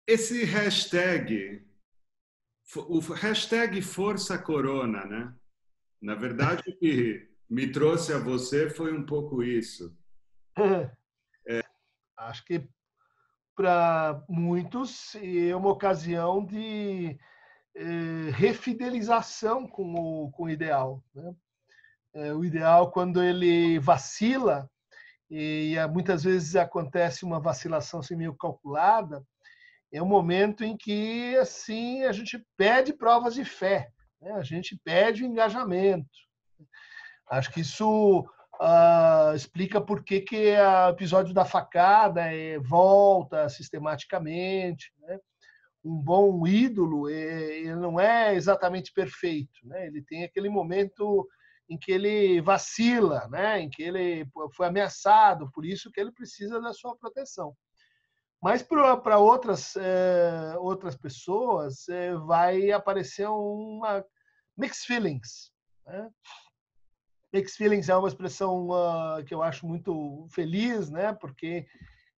Esse hashtag, o hashtag Força Corona, né? Na verdade, o que me trouxe a você foi um pouco isso. Acho que para muitos é uma ocasião de refidelização com o ideal, né? O ideal, quando ele vacila, e muitas vezes acontece uma vacilação assim, meio calculada, é um momento em que assim a gente pede provas de fé, né? A gente pede o engajamento. Acho que isso explica por que o episódio da facada volta sistematicamente, né? Um bom ídolo ele não é exatamente perfeito, né? Ele tem aquele momento em que ele vacila, né? Em que ele foi ameaçado, por isso que ele precisa da sua proteção. Mas para outras pessoas vai aparecer uma mixed feelings, né? Mixed feelings é uma expressão que eu acho muito feliz, né? Porque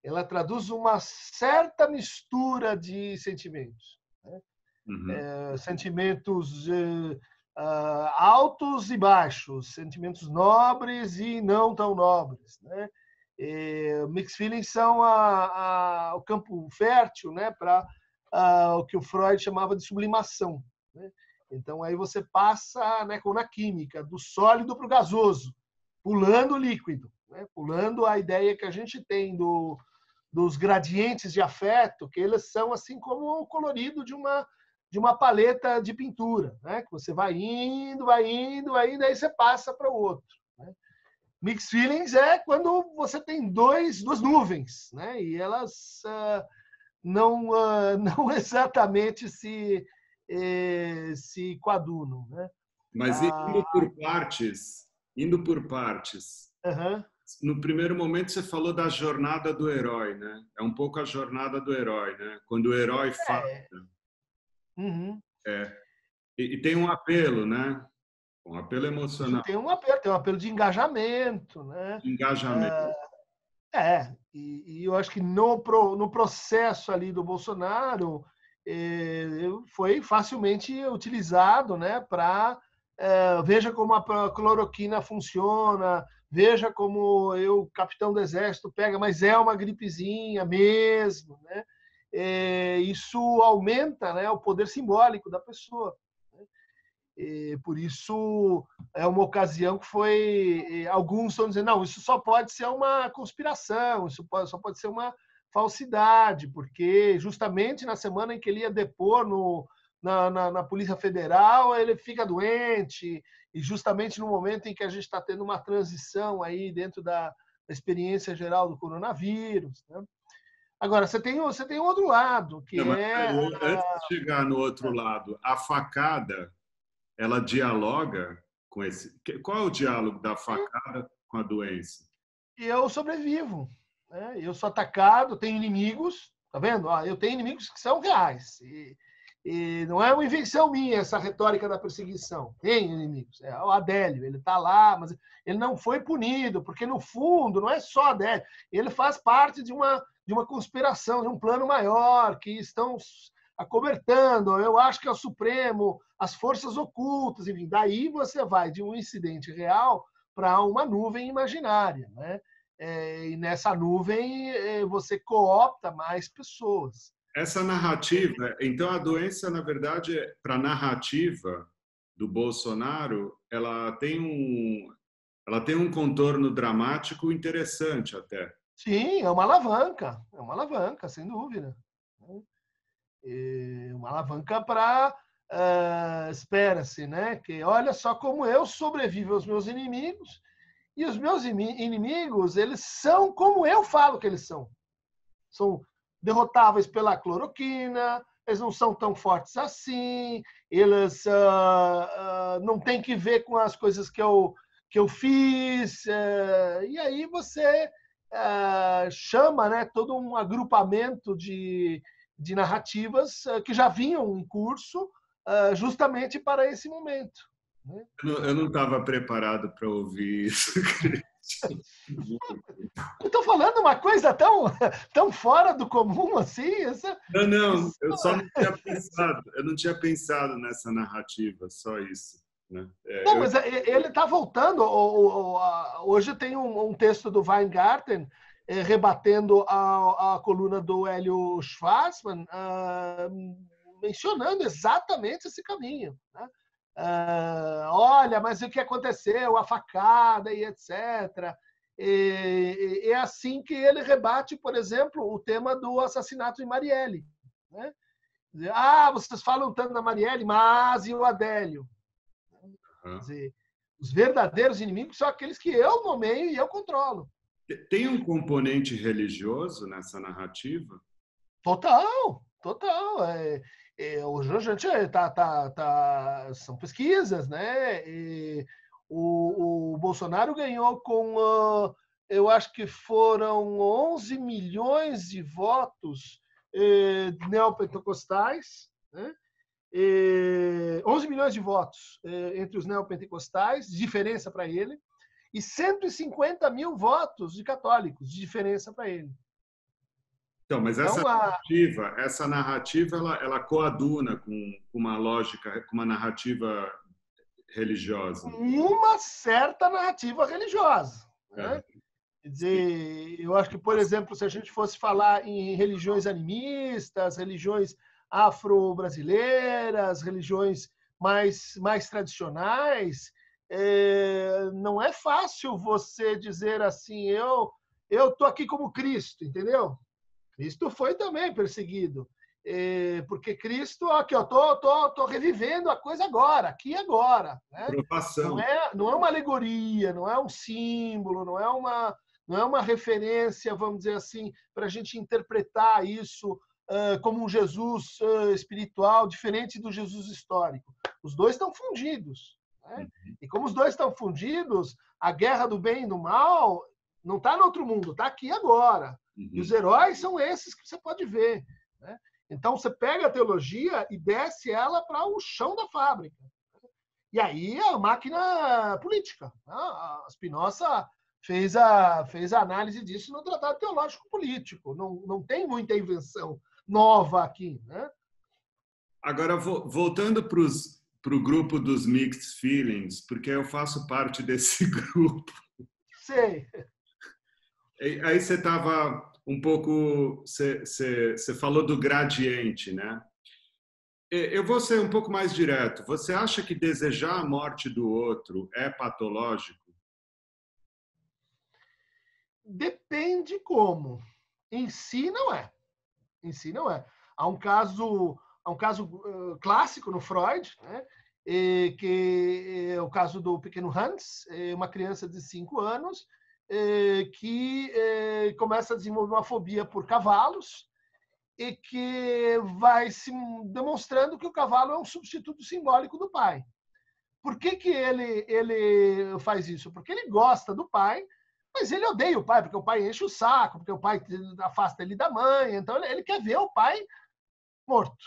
ela traduz uma certa mistura de sentimentos, né? Uhum. Sentimentos altos e baixos, sentimentos nobres e não tão nobres, né? Mixed feelings são o campo fértil, né, para o que o Freud chamava de sublimação, né? Então aí você passa, né, como na química, do sólido para o gasoso, pulando o líquido, né? Pulando a ideia que a gente tem dos gradientes de afeto, que eles são assim como o colorido de uma paleta de pintura, né? Que você vai indo, aí você passa para o outro, né? Mixed feelings é quando você tem duas nuvens, né? E elas não exatamente se coadunam, né? Mas indo por partes. Uh-huh. No primeiro momento você falou da jornada do herói, né? É um pouco a jornada do herói, né? Quando o herói falha. Uhum. E tem um apelo, né? Um apelo emocional, Tem um apelo de engajamento, né? engajamento. E eu acho que no processo ali do Bolsonaro foi facilmente utilizado, né, para veja como a cloroquina funciona, veja como o capitão do exército pega, mas é uma gripezinha mesmo, né? Isso aumenta, né, o poder simbólico da pessoa. Por isso, é uma ocasião que foi. Alguns estão dizendo, não, isso só pode ser uma conspiração, só pode ser uma falsidade, porque justamente na semana em que ele ia depor na Polícia Federal, ele fica doente, e justamente no momento em que a gente está tendo uma transição aí dentro da experiência geral do coronavírus, né? Agora, você tem outro lado, que Não, mas é. antes de chegar no outro lado, a facada, ela dialoga com esse. Qual é o diálogo da facada com a doença? Eu sobrevivo, né? Eu sou atacado, tenho inimigos, tá vendo? Eu tenho inimigos que são reais. E não é uma invenção minha essa retórica da perseguição. Tem inimigos. O Adélio, ele está lá, mas ele não foi punido, porque no fundo não é só Adélio. Ele faz parte de uma conspiração, de um plano maior que estão acobertando. Eu acho que é o Supremo, as forças ocultas, enfim. Daí você vai de um incidente real para uma nuvem imaginária, né? E nessa nuvem você coopta mais pessoas. Essa narrativa, então a doença, na verdade, para a narrativa do Bolsonaro, ela tem um contorno dramático interessante até. Sim, é uma alavanca, sem dúvida. É uma alavanca para espera-se, né? Que olha só como eu sobrevivo aos meus inimigos, e os meus inimigos, eles são como eu falo que eles são. São derrotáveis pela cloroquina, eles não são tão fortes assim, eles não têm que ver com as coisas que eu fiz. E aí você chama, né, todo um agrupamento de narrativas que já vinham em curso justamente para esse momento. Né? Eu não estava preparado para ouvir isso. Eu estou falando uma coisa tão fora do comum assim. Não, eu só não tinha pensado. Eu não tinha pensado nessa narrativa, só isso. Né? Não, mas ele está voltando. Hoje tem um texto do Weingarten rebatendo a coluna do Hélio Schwarzman, mencionando exatamente esse caminho. Né? Olha, mas o que aconteceu, a facada e etc. É assim que ele rebate, por exemplo, o tema do assassinato de Marielle. Né? Vocês falam tanto da Marielle, mas e o Adélio? Quer dizer, os verdadeiros inimigos são aqueles que eu nomeio e eu controlo. Tem um componente religioso nessa narrativa? Total. Hoje a gente são pesquisas, né? O Bolsonaro ganhou com, eu acho que foram 11 milhões de votos neopentecostais, né? 11 milhões de votos entre os neopentecostais, de diferença para ele, e 150 mil votos de católicos, de diferença para ele. Então, mas essa narrativa ela coaduna com uma lógica, com uma narrativa religiosa. Uma certa narrativa religiosa. Né? Quer dizer, eu acho que, por exemplo, se a gente fosse falar em religiões animistas, religiões afro-brasileiras, religiões mais tradicionais, não é fácil você dizer assim, eu estou aqui como Cristo, entendeu? Cristo foi também perseguido, porque Cristo, aqui, eu tô revivendo a coisa agora, aqui e agora. Né? Não é uma alegoria, não é um símbolo, não é uma referência, vamos dizer assim, para a gente interpretar isso como um Jesus espiritual diferente do Jesus histórico. Os dois estão fundidos. Né? E como os dois estão fundidos, a guerra do bem e do mal não está no outro mundo, está aqui agora. E os heróis são esses que você pode ver. Né? Então, você pega a teologia e desce ela para o chão da fábrica. E aí a máquina política. Né? A Spinoza fez a análise disso no Tratado Teológico Político. Não tem muita invenção nova aqui. Né? Agora, voltando para o grupo dos Mixed Feelings, porque eu faço parte desse grupo. Sei. Aí você estava um pouco, você falou do gradiente, né? Eu vou ser um pouco mais direto. Você acha que desejar a morte do outro é patológico? Depende como. Em si não é. Há um caso clássico no Freud, né? Que é o caso do pequeno Hans, uma criança de 5 anos, que começa a desenvolver uma fobia por cavalos e que vai se demonstrando que o cavalo é um substituto simbólico do pai. Por que ele faz isso? Porque ele gosta do pai, mas ele odeia o pai, porque o pai enche o saco, porque o pai afasta ele da mãe, então ele quer ver o pai morto.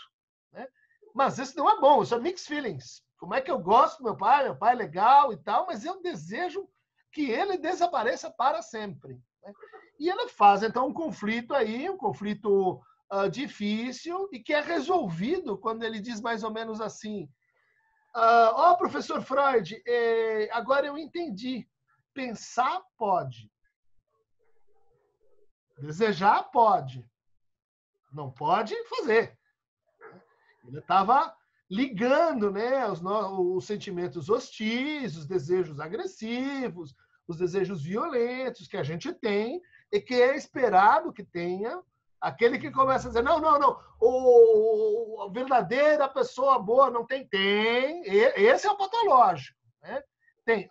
Né? Mas isso não é bom, isso é mixed feelings. Como é que eu gosto do meu pai é legal e tal, mas eu desejo que ele desapareça para sempre. Né? E ele faz, então, um conflito aí, um conflito difícil e que é resolvido quando ele diz mais ou menos assim: professor Freud, agora eu entendi. Pensar pode. Desejar pode. Não pode fazer. Ele estava ligando, né, os sentimentos hostis, os desejos agressivos, os desejos violentos que a gente tem e que é esperado que tenha aquele que começa a dizer não, a verdadeira pessoa boa não tem. Esse é o patológico. Né? Tem.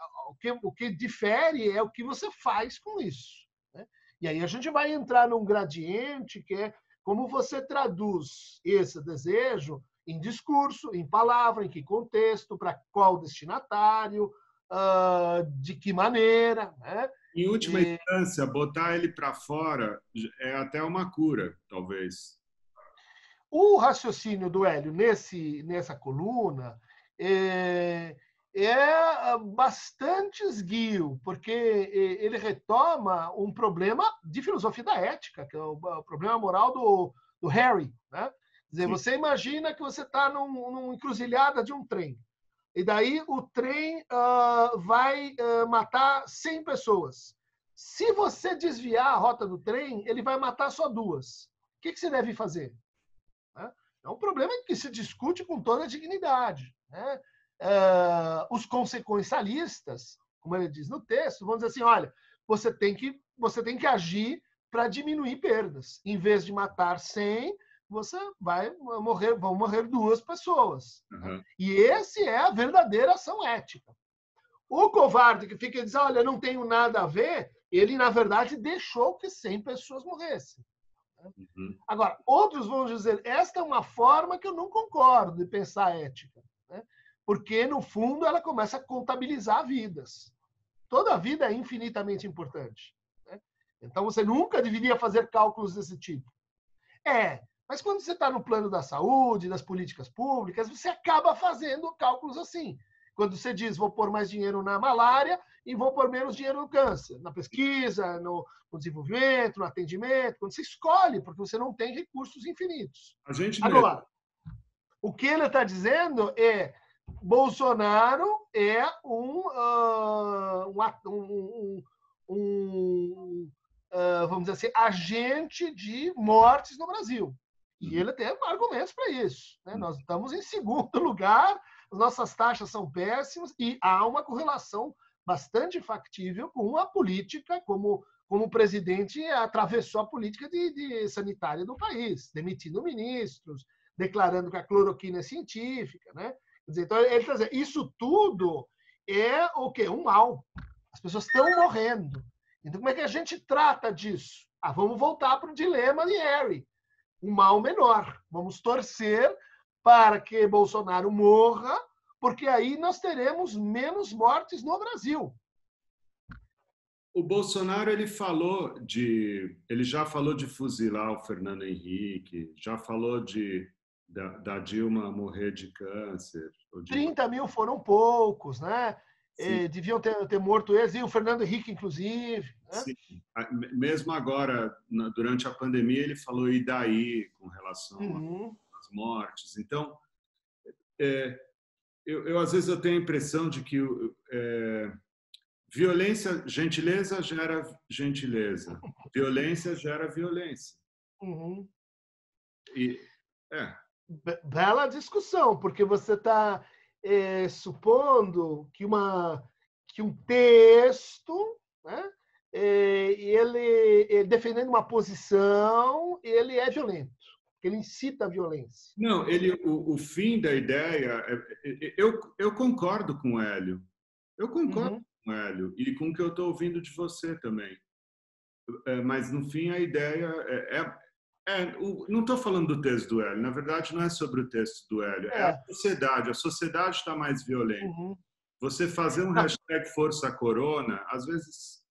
O que difere é o que você faz com isso. Né? E aí a gente vai entrar num gradiente que é como você traduz esse desejo em discurso, em palavra, em que contexto, para qual destinatário, de que maneira. Né? Em última instância, botar ele para fora é até uma cura, talvez. O raciocínio do Hélio nessa coluna é bastante esguio, porque ele retoma um problema de filosofia da ética, que é o problema moral do Harry. Né? Quer dizer, você imagina que você está numa encruzilhada de um trem, e daí o trem vai matar 100 pessoas. Se você desviar a rota do trem, ele vai matar só 2. O que você deve fazer? É um problema que se discute com toda a dignidade. Né? Os consequencialistas, como ele diz no texto, vão dizer assim, olha, você tem que agir para diminuir perdas. Em vez de matar 100, vão morrer 2 pessoas. Né? E esse é a verdadeira ação ética. O covarde que fica dizendo, olha, não tenho nada a ver, ele, na verdade, deixou que 100 pessoas morressem. Agora, outros vão dizer, esta é uma forma que eu não concordo de pensar a ética. Né? Porque, no fundo, ela começa a contabilizar vidas. Toda vida é infinitamente importante. Né? Então, você nunca deveria fazer cálculos desse tipo. Mas quando você está no plano da saúde, das políticas públicas, você acaba fazendo cálculos assim. Quando você diz, vou pôr mais dinheiro na malária e vou pôr menos dinheiro no câncer, na pesquisa, no desenvolvimento, no atendimento, quando você escolhe, porque você não tem recursos infinitos. Agora, o que ele está dizendo é Bolsonaro é vamos dizer assim, agente de mortes no Brasil. E ele tem argumentos para isso. Né? Nós estamos em segundo lugar, as nossas taxas são péssimas e há uma correlação bastante factível com a política, como o presidente atravessou a política de sanitária do país, demitindo ministros, declarando que a cloroquina é científica. Né? Quer dizer, então, ele está dizendo, isso tudo é o quê? Um mal. As pessoas estão morrendo. Então, como é que a gente trata disso? Vamos voltar para o dilema de Harry. Um mal menor. Vamos torcer para que Bolsonaro morra, porque aí nós teremos menos mortes no Brasil. O Bolsonaro ele já falou de fuzilar o Fernando Henrique, já falou da Dilma morrer de câncer. 30 mil foram poucos, né? Deviam ter morto eles, e o Fernando Henrique, inclusive. Né? Sim. Mesmo agora, durante a pandemia, ele falou e daí com relação às mortes. Então, eu às vezes eu tenho a impressão de que gentileza gera gentileza, violência gera violência. Bela discussão, porque você está supondo que um texto, né, ele defendendo uma posição, ele é violento, ele incita a violência. Não, o fim da ideia, eu concordo com o Hélio. Eu concordo com o Hélio e com o que eu estou ouvindo de você também. Mas, no fim, a ideia não estou falando do texto do Hélio. Na verdade, não é sobre o texto do Hélio. É a sociedade. A sociedade está mais violenta. Você fazer um hashtag Força Corona, às vezes...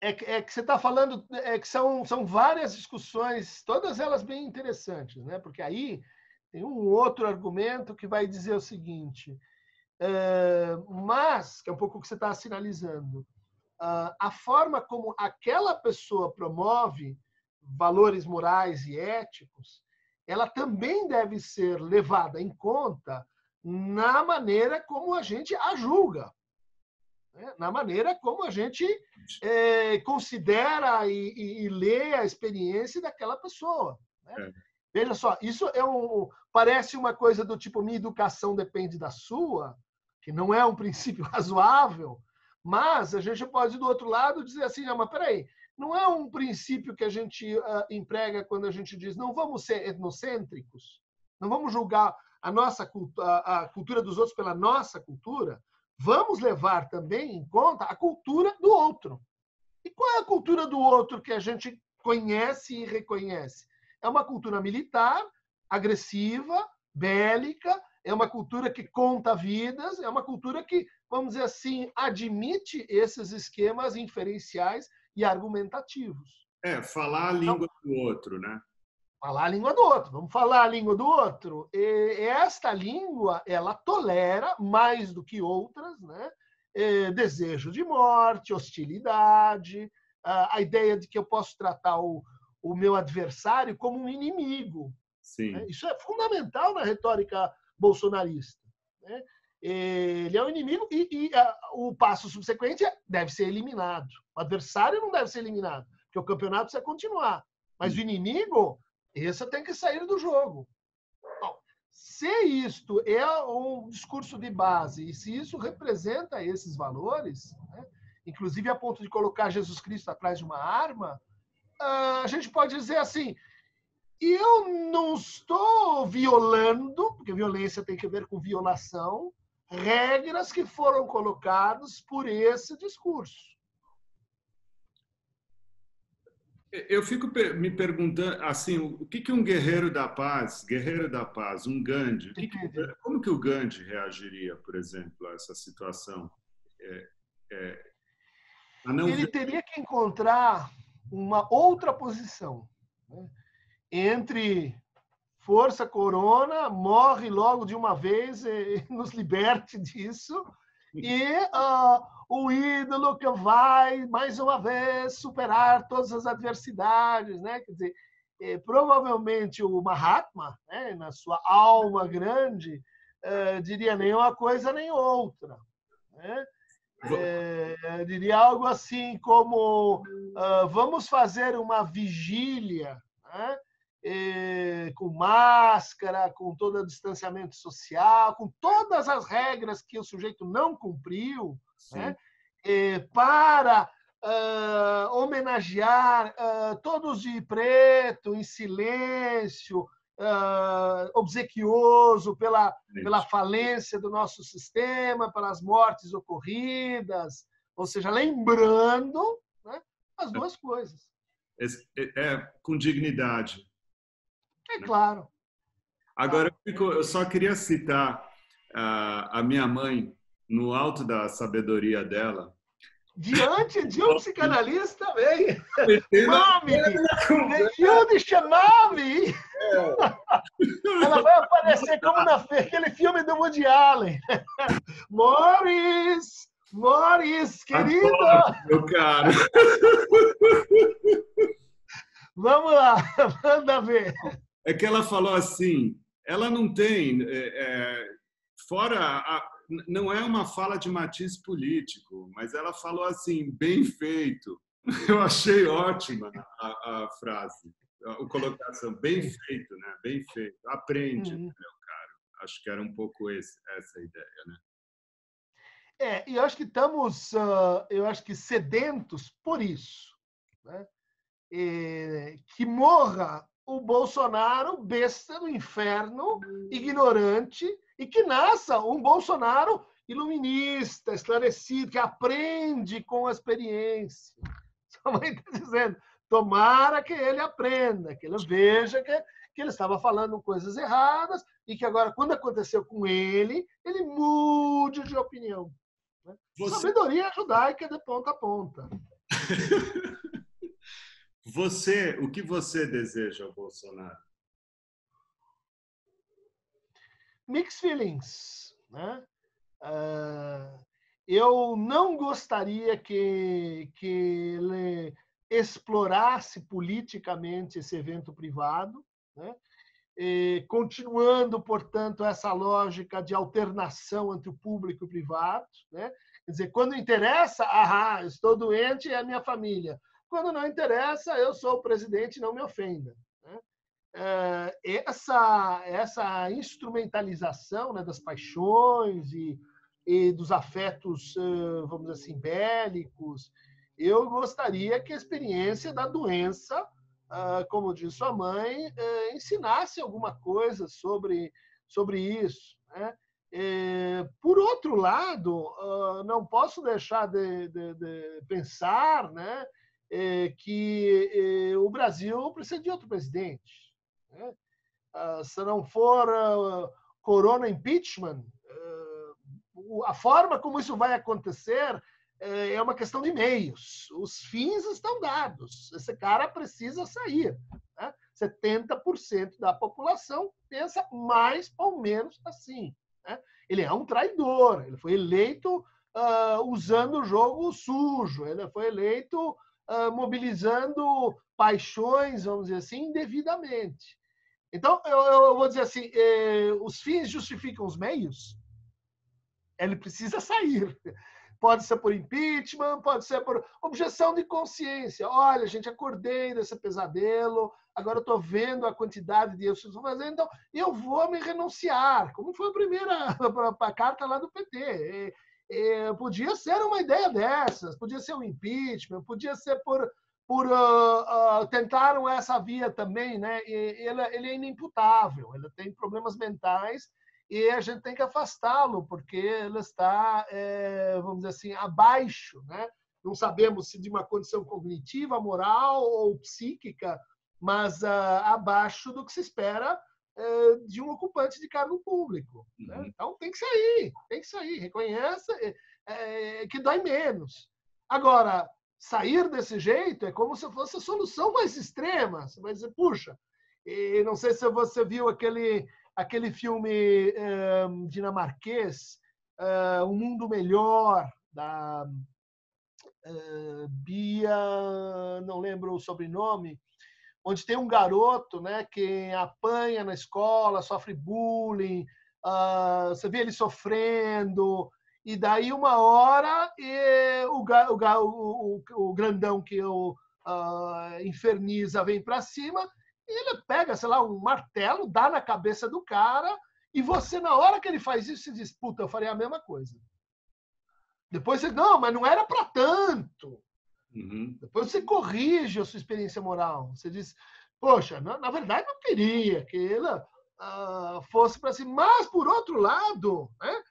É que você está falando que são várias discussões, todas elas bem interessantes, né? Porque aí tem um outro argumento que vai dizer o seguinte, mas, que é um pouco o que você está sinalizando, a forma como aquela pessoa promove valores morais e éticos, ela também deve ser levada em conta na maneira como a gente a julga, né? Na maneira como a gente considera e lê a experiência daquela pessoa. Né? Veja só, isso parece uma coisa do tipo, minha educação depende da sua, que não é um princípio razoável, mas a gente pode, do outro lado, dizer assim, mas peraí, não é um princípio que a gente emprega quando a gente diz não vamos ser etnocêntricos, não vamos julgar a cultura dos outros pela nossa cultura, vamos levar também em conta a cultura do outro. E qual é a cultura do outro que a gente conhece e reconhece? É uma cultura militar, agressiva, bélica, é uma cultura que conta vidas, é uma cultura que, vamos dizer assim, admite esses esquemas inferenciais e argumentativos. Falar a língua do outro, né? Falar a língua do outro. Vamos falar a língua do outro. E esta língua, ela tolera, mais do que outras, né? Desejo de morte, hostilidade, a ideia de que eu posso tratar o meu adversário como um inimigo. Sim. Né? Isso é fundamental na retórica bolsonarista. Né? Ele é o inimigo e o passo subsequente deve ser eliminado. O adversário não deve ser eliminado, porque o campeonato precisa continuar. Mas o inimigo, esse tem que sair do jogo. Bom, se isto é um discurso de base e se isso representa esses valores, né, inclusive a ponto de colocar Jesus Cristo atrás de uma arma, a gente pode dizer assim, eu não estou violando, porque violência tem que ver com violação, regras que foram colocadas por esse discurso. Eu fico me perguntando, assim, o que um guerreiro da paz, um Gandhi, como que o Gandhi reagiria, por exemplo, a essa situação? Ele teria que encontrar uma outra posição, né? Entre força corona, morre logo de uma vez e nos liberte disso, e o ídolo que vai, mais uma vez, superar todas as adversidades. Né? Quer dizer, provavelmente o Mahatma, né, na sua alma grande, diria nem uma coisa nem outra. Né? Diria algo assim como vamos fazer uma vigília, né? Com máscara, com todo o distanciamento social, com todas as regras que o sujeito não cumpriu, né? Para homenagear todos de preto, em silêncio, obsequioso pela falência do nosso sistema, pelas mortes ocorridas, ou seja, lembrando, né, as duas coisas. Com dignidade. É claro. Agora, eu só queria citar a minha mãe, no alto da sabedoria dela. Diante de um psicanalista também. Mami, Yudi Mami. Ela vai aparecer como naquele filme do Woody Allen. Morris, querido. Meu caro. Vamos lá, manda ver. É que ela falou assim, ela não tem, não é uma fala de matiz político, mas ela falou assim, bem feito. Eu achei ótima a frase, a colocação, bem feito, né? Bem feito. Aprende, meu caro. Acho que era um pouco essa ideia, né? E eu acho que estamos, sedentos por isso, né? Que morra o Bolsonaro, besta do inferno, ignorante, e que nasça um Bolsonaro iluminista, esclarecido, que aprende com a experiência. Sua mãe está dizendo, tomara que ele aprenda, que ele veja que ele estava falando coisas erradas e que agora, quando aconteceu com ele mude de opinião. Né? Sabedoria judaica de ponta a ponta. O que você deseja ao Bolsonaro? Mixed feelings, né? Eu não gostaria que ele explorasse politicamente esse evento privado, né? Continuando, portanto, essa lógica de alternação entre o público e o privado, né? Quer dizer, quando interessa, estou doente, é a minha família. Quando não interessa, eu sou o presidente, não me ofenda. Né? Essa instrumentalização, né, das paixões e dos afetos, vamos dizer assim, bélicos, eu gostaria que a experiência da doença, como diz sua mãe, ensinasse alguma coisa sobre isso. Né? Por outro lado, não posso deixar de pensar, né, que o Brasil precisa de outro presidente. Né? Se não for corona impeachment, a forma como isso vai acontecer é uma questão de meios. Os fins estão dados. Esse cara precisa sair. Né? 70% da população pensa mais ou menos assim. Né? Ele é um traidor. Ele foi eleito usando o jogo sujo. Ele foi eleito mobilizando paixões, vamos dizer assim, indevidamente. Então, eu vou dizer assim, os fins justificam os meios? Ele precisa sair. Pode ser por impeachment, pode ser por objeção de consciência. Olha, gente, acordei desse pesadelo, agora eu estou vendo a quantidade de erros que eu estou fazendo, então eu vou me renunciar. Como foi a primeira a carta lá do PT. Podia ser uma ideia dessas, podia ser um impeachment, podia ser por tentaram essa via também, né? Ele é inimputável, ele tem problemas mentais e a gente tem que afastá-lo, porque ele está, vamos dizer assim, abaixo, né? Não sabemos se de uma condição cognitiva, moral ou psíquica, mas abaixo do que se espera de um ocupante de cargo público. Né? Então tem que sair, reconheça que dói menos. Agora, sair desse jeito é como se fosse a solução mais extrema. Você vai dizer, puxa, e não sei se você viu aquele filme dinamarquês, Um Mundo Melhor, da Bia, não lembro o sobrenome, onde tem um garoto, né, que apanha na escola, sofre bullying, você vê ele sofrendo, e daí uma hora o grandão que o inferniza vem para cima, e ele pega, sei lá, um martelo, dá na cabeça do cara, e você, na hora que ele faz isso, se diz, puta, eu faria a mesma coisa. Depois você, não, mas não era para tanto. Depois você corrige a sua experiência moral. Você diz, poxa, na verdade não queria que ele fosse para cima. Mas, por outro lado, né,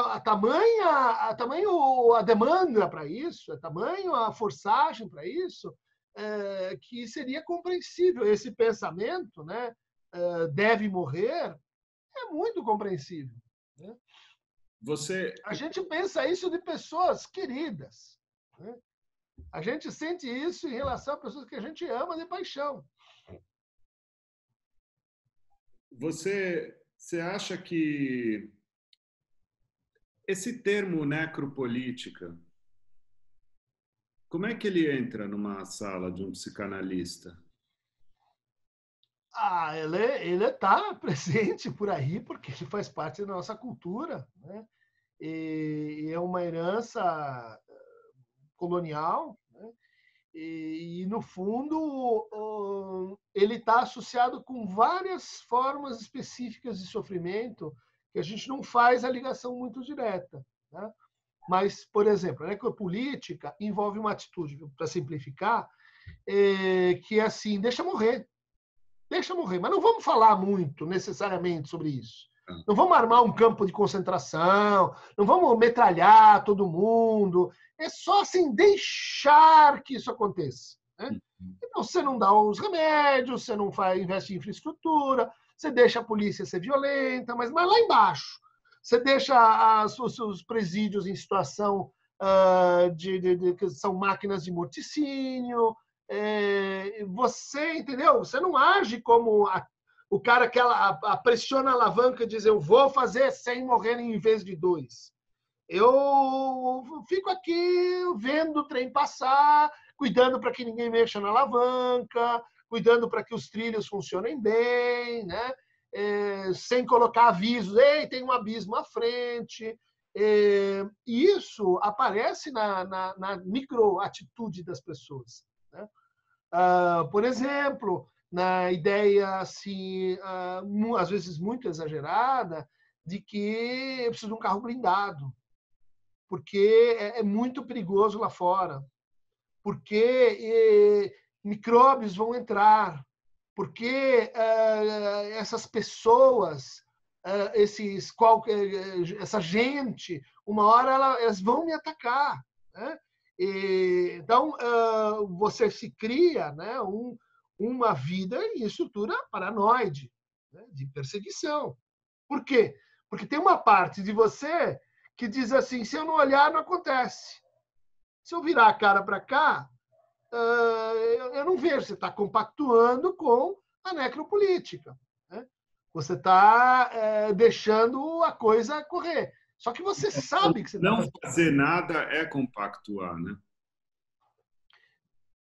a tamanho a demanda para isso, é tamanho a forçagem para isso, que seria compreensível. Esse pensamento, né, deve morrer, é muito compreensível. Né? A gente pensa isso de pessoas queridas. Né? A gente sente isso em relação a pessoas que a gente ama de paixão. Você acha que esse termo necropolítica, como é que ele entra numa sala de um psicanalista? Ele está presente por aí porque ele faz parte da nossa cultura, né? E é uma herança colonial, né? E no fundo ele está associado com várias formas específicas de sofrimento que a gente não faz a ligação muito direta, né? Mas, por exemplo, a necropolítica envolve uma atitude, para simplificar, que é assim, deixa morrer, mas não vamos falar muito necessariamente sobre isso. Não vamos armar um campo de concentração, não vamos metralhar todo mundo. É só assim deixar que isso aconteça. Né? Então, você não dá os remédios, você não investe em infraestrutura, você deixa a polícia ser violenta, mas lá embaixo, você deixa os presídios em situação que são máquinas de morticínio. Você, entendeu? Você não age como o cara que pressiona a alavanca e diz, eu vou fazer 100 morrerem em vez de 2. Eu fico aqui vendo o trem passar, cuidando para que ninguém mexa na alavanca, cuidando para que os trilhos funcionem bem, né? Sem colocar avisos, ei, tem um abismo à frente. Isso aparece na microatitude das pessoas. Né? Por exemplo, na ideia, assim, às vezes muito exagerada, de que eu preciso de um carro blindado, porque é muito perigoso lá fora, porque micróbios vão entrar, porque essas pessoas, essa gente, uma hora elas vão me atacar. Né? Então, você se cria, né, uma vida em estrutura paranoide, né, de perseguição. Por quê? Porque tem uma parte de você que diz assim, se eu não olhar, não acontece. Se eu virar a cara para cá, eu não vejo. Você está compactuando com a necropolítica. Né? Você está deixando a coisa correr. Só que você sabe que você está Não fazendo. fazer nada é compactuar, né?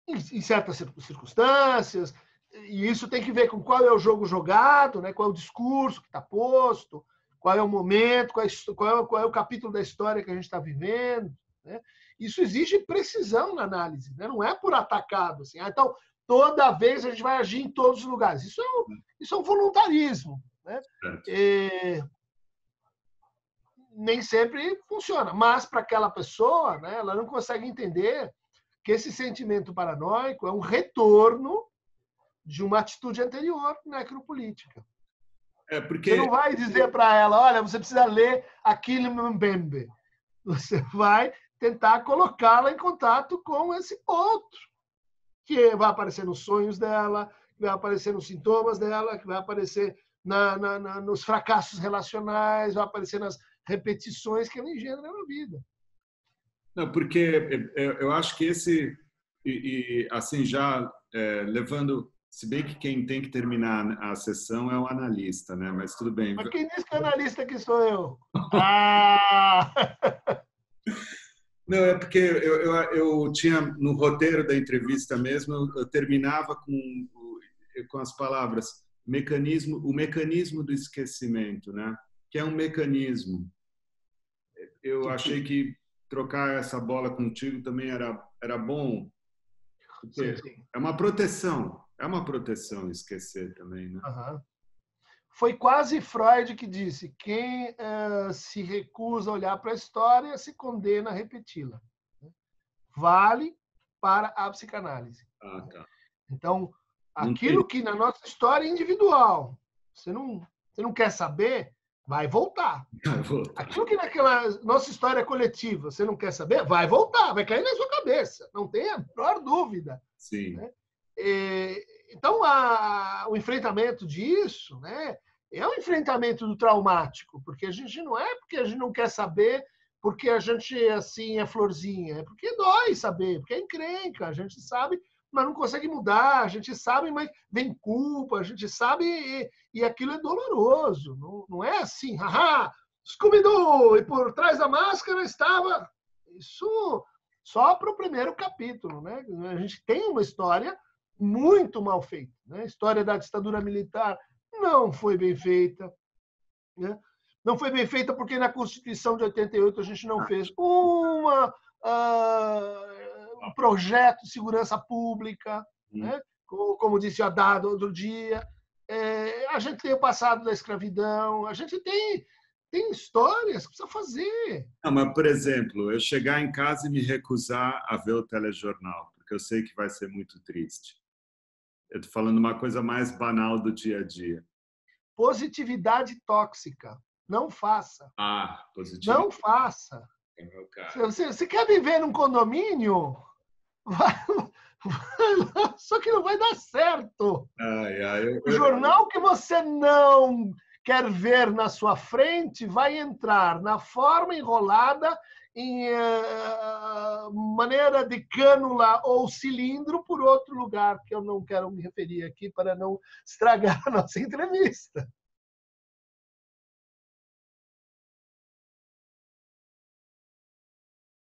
Em certas circunstâncias, e isso tem que ver com qual é o jogo jogado, né? Qual é o discurso que está posto, qual é o momento, qual é o capítulo da história que a gente está vivendo. Né? Isso exige precisão na análise, né? Não é por atacado. Assim. Então, toda vez a gente vai agir em todos os lugares. Isso é um voluntarismo. Né? Nem sempre funciona, mas para aquela pessoa, né, ela não consegue entender que esse sentimento paranoico é um retorno de uma atitude anterior necropolítica. Porque... Você não vai dizer para ela, olha, você precisa ler Achille Mbembe. Você vai tentar colocá-la em contato com esse outro, que vai aparecer nos sonhos dela, que vai aparecer nos sintomas dela, que vai aparecer nos fracassos relacionais, vai aparecer nas repetições que ela engendra na vida. Não, porque eu acho que esse, assim, já levando, se bem que quem tem que terminar a sessão é o analista, né? Mas tudo bem. Mas quem disse que é analista que sou eu? Ah! Não, é porque eu tinha, no roteiro da entrevista mesmo, eu terminava com as palavras o mecanismo do esquecimento, né? Que é um mecanismo. Eu achei que trocar essa bola contigo também era bom, porque Sim. é uma proteção esquecer também, né? Uhum. Foi quase Freud que disse: quem se recusa a olhar para a história se condena a repeti-la. Vale para a psicanálise. Ah, tá. Então, aquilo que na nossa história é individual, você não quer saber, vai voltar. Aquilo que naquela nossa história coletiva você não quer saber, vai voltar, vai cair na sua cabeça, não tenha a menor dúvida. Sim. Né? Então, o enfrentamento disso, né, é um enfrentamento do traumático, porque a gente não é porque a gente não quer saber, porque a gente assim é florzinha, é porque dói saber, porque é encrenca, a gente sabe, mas não consegue mudar, a gente sabe, mas vem culpa, a gente sabe e aquilo é doloroso, não é assim, haha, Scooby-Doo, e por trás da máscara estava... Isso só para o primeiro capítulo. Né? A gente tem uma história muito mal feita. Né? A história da ditadura militar não foi bem feita. Né? Não foi bem feita porque na Constituição de 88 a gente não fez um projeto de segurança pública, né? Como disse Haddad outro dia. A gente tem o passado da escravidão, a gente tem histórias que precisa fazer. Não, mas, por exemplo, eu chegar em casa e me recusar a ver o telejornal, porque eu sei que vai ser muito triste. Eu estou falando uma coisa mais banal do dia a dia. Positividade tóxica. Não faça. Ah, positividade. Não faça. É meu cara. Você quer viver num condomínio? Vai lá, só que não vai dar certo. O jornal que você não quer ver na sua frente vai entrar na forma enrolada em maneira de cânula ou cilindro por outro lugar, que eu não quero me referir aqui para não estragar a nossa entrevista.